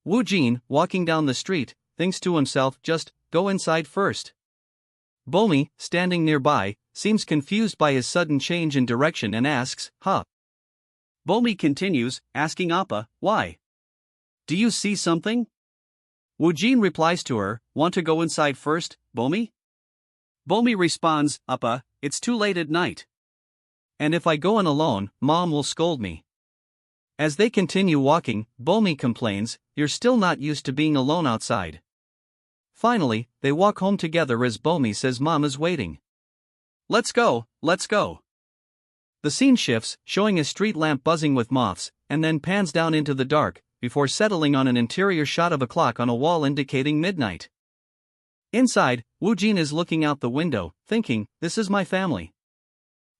Wu Jin, walking down the street, thinks to himself, just go inside first. Bomi, standing nearby, seems confused by his sudden change in direction and asks, huh? Bomi continues, asking Appa, why? Do you see something? Wu Jin replies to her, want to go inside first, Bomi? Bomi responds, Appa, it's too late at night. And if I go in alone, Mom will scold me. As they continue walking, Bomi complains, you're still not used to being alone outside. Finally, they walk home together as Bomi says Mom is waiting. Let's go, let's go. The scene shifts, showing a street lamp buzzing with moths, and then pans down into the dark, before settling on an interior shot of a clock on a wall indicating midnight. Inside, Wu Jin is looking out the window, thinking, this is my family.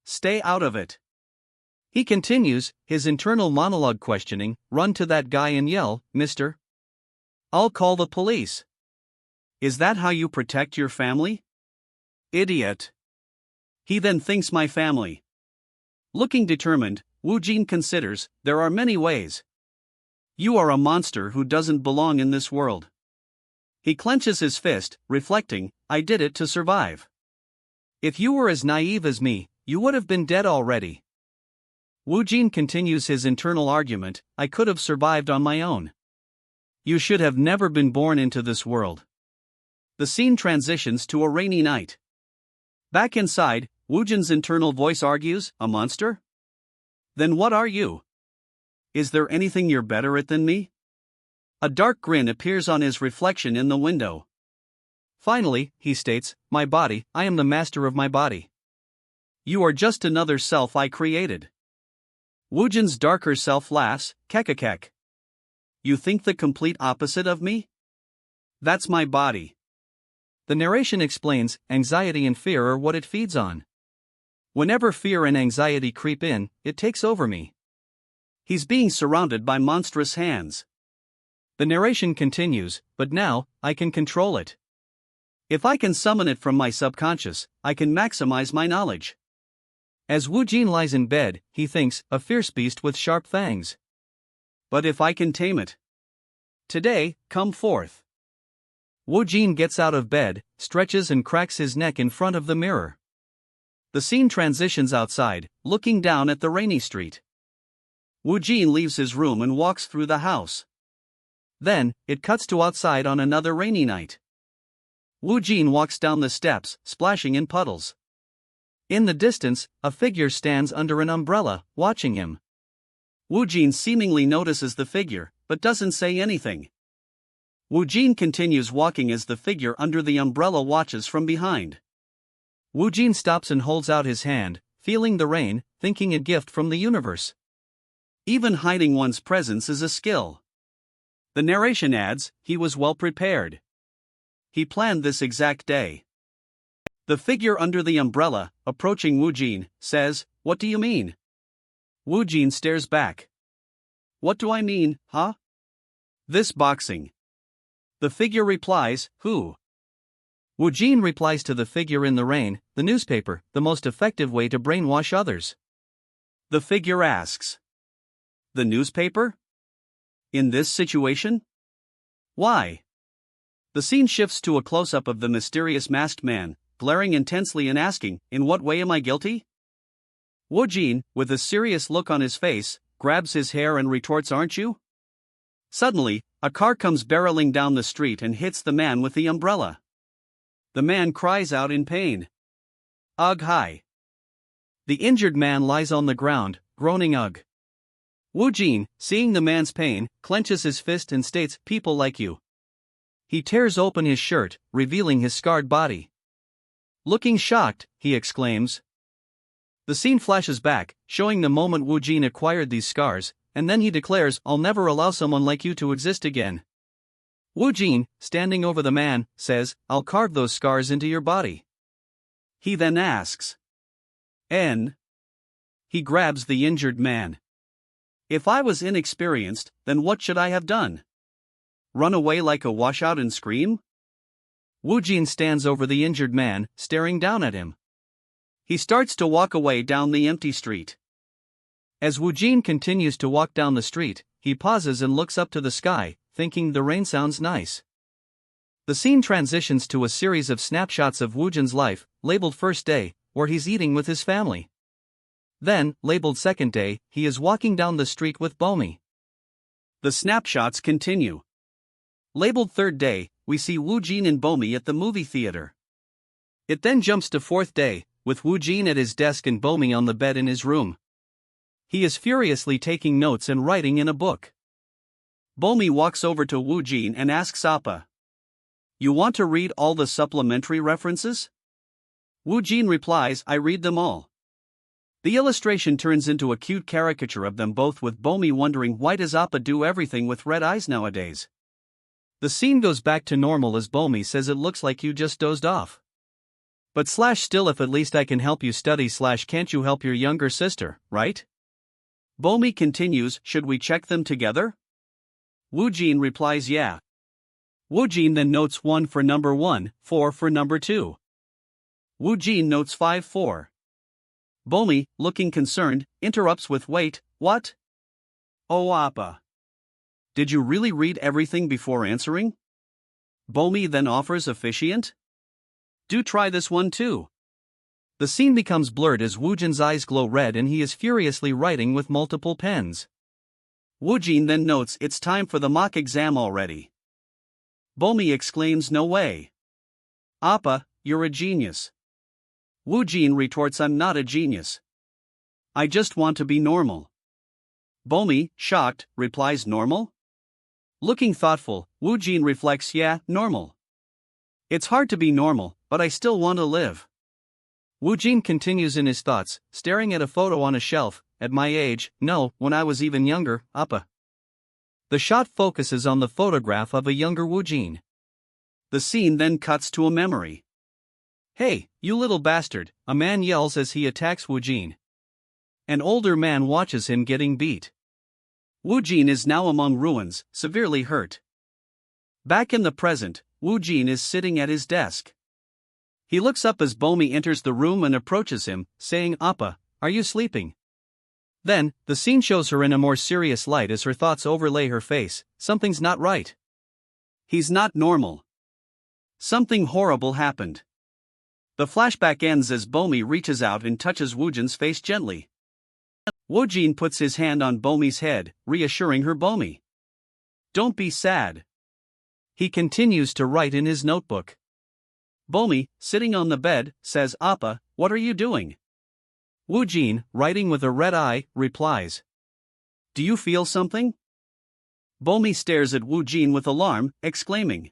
Stay out of it. He continues, his internal monologue questioning, run to that guy and yell, Mister? I'll call the police. Is that how you protect your family? Idiot. He then thinks my family. Looking determined, Wu Jin considers, there are many ways. You are a monster who doesn't belong in this world. He clenches his fist, reflecting, I did it to survive. If you were as naive as me, you would have been dead already. Wu Jin continues his internal argument, I could have survived on my own. You should have never been born into this world. The scene transitions to a rainy night. Back inside, Wu Jin's internal voice argues, a monster? Then what are you? Is there anything you're better at than me? A dark grin appears on his reflection in the window. Finally, he states, my body, I am the master of my body. You are just another self I created. Wu Jin's darker self laughs, kekakek. You think the complete opposite of me? That's my body. The narration explains, anxiety and fear are what it feeds on. Whenever fear and anxiety creep in, it takes over me. He's being surrounded by monstrous hands. The narration continues, but now, I can control it. If I can summon it from my subconscious, I can maximize my knowledge. As Wu Jin lies in bed, he thinks, a fierce beast with sharp fangs. But if I can tame it. Today, come forth. Wu Jin gets out of bed, stretches and cracks his neck in front of the mirror. The scene transitions outside, looking down at the rainy street. Wu Jin leaves his room and walks through the house. Then, it cuts to outside on another rainy night. Wu Jin walks down the steps, splashing in puddles. In the distance, a figure stands under an umbrella, watching him. Wu Jin seemingly notices the figure, but doesn't say anything. Wu Jin continues walking as the figure under the umbrella watches from behind. Wu Jin stops and holds out his hand, feeling the rain, thinking a gift from the universe. Even hiding one's presence is a skill. The narration adds, he was well prepared. He planned this exact day. The figure under the umbrella, approaching Wu Jin, says, what do you mean? Wu Jin stares back. What do I mean, huh? This boxing. The figure replies, who? Wu Jin replies to the figure in the rain, the newspaper, the most effective way to brainwash others. The figure asks. The newspaper? In this situation? Why? The scene shifts to a close-up of the mysterious masked man, glaring intensely and asking, in what way am I guilty? Wu Jin, with a serious look on his face, grabs his hair and retorts, aren't you? Suddenly, a car comes barreling down the street and hits the man with the umbrella. The man cries out in pain. Ugh, hi. The injured man lies on the ground, groaning ugh. Wu Jin, seeing the man's pain, clenches his fist and states, people like you. He tears open his shirt, revealing his scarred body. Looking shocked, he exclaims. The scene flashes back, showing the moment Wu Jin acquired these scars, and then he declares, I'll never allow someone like you to exist again. Wu Jin, standing over the man, says, I'll carve those scars into your body. He then asks. N. He grabs the injured man. If I was inexperienced, then what should I have done? Run away like a washout and scream? Wu Jin stands over the injured man, staring down at him. He starts to walk away down the empty street. As Wu Jin continues to walk down the street, he pauses and looks up to the sky, thinking the rain sounds nice. The scene transitions to a series of snapshots of Woojin's life, labeled first day, where he's eating with his family. Then, labeled second day, he is walking down the street with Bomi. The snapshots continue. Labeled third day, we see Woojin and Bomi at the movie theater. It then jumps to fourth day, with Woojin at his desk and Bomi on the bed in his room. He is furiously taking notes and writing in a book. Bomi walks over to Woojin and asks Appa, "You want to read all the supplementary references?" Woojin replies, "I read them all." The illustration turns into a cute caricature of them both, with Bomi wondering why does Appa do everything with red eyes nowadays. The scene goes back to normal as Bomi says, "It looks like you just dozed off. But still, if at least I can help you study / can't you help your younger sister, right?" Bomi continues, "Should we check them together?" Woojin replies, "Yeah." Woojin then notes 1 for number 1, 4 for number 2. Woojin notes 5 4. Bomi, looking concerned, interrupts with, "Wait, what? Oh Appa. Did you really read everything before answering?" Bomi then offers officiant. "Do try this one too." The scene becomes blurred as Woojin's eyes glow red and he is furiously writing with multiple pens. Woojin then notes, "It's time for the mock exam already." Bomi exclaims, "No way. Appa, you're a genius." Woojin retorts, "I'm not a genius. I just want to be normal." Bomi, shocked, replies, "Normal?" Looking thoughtful, Woojin reflects, "Yeah, normal. It's hard to be normal, but I still want to live." Woojin continues in his thoughts, staring at a photo on a shelf. "At my age, no, when I was even younger, Appa." The shot focuses on the photograph of a younger Woojin. The scene then cuts to a memory. "Hey, you little bastard," a man yells as he attacks Woojin. An older man watches him getting beat. Woojin is now among ruins, severely hurt. Back in the present, Woojin is sitting at his desk. He looks up as Bomi enters the room and approaches him, saying, "Appa, are you sleeping?" Then, the scene shows her in a more serious light as her thoughts overlay her face. Something's not right. He's not normal. Something horrible happened. The flashback ends as Bomi reaches out and touches Woojin's face gently. Woojin puts his hand on Bomi's head, reassuring her, "Bomi, don't be sad." He continues to write in his notebook. Bomi, sitting on the bed, says, "Appa, what are you doing?" Woojin, writing with a red eye, replies, "Do you feel something?" Bomi stares at Woojin with alarm, exclaiming,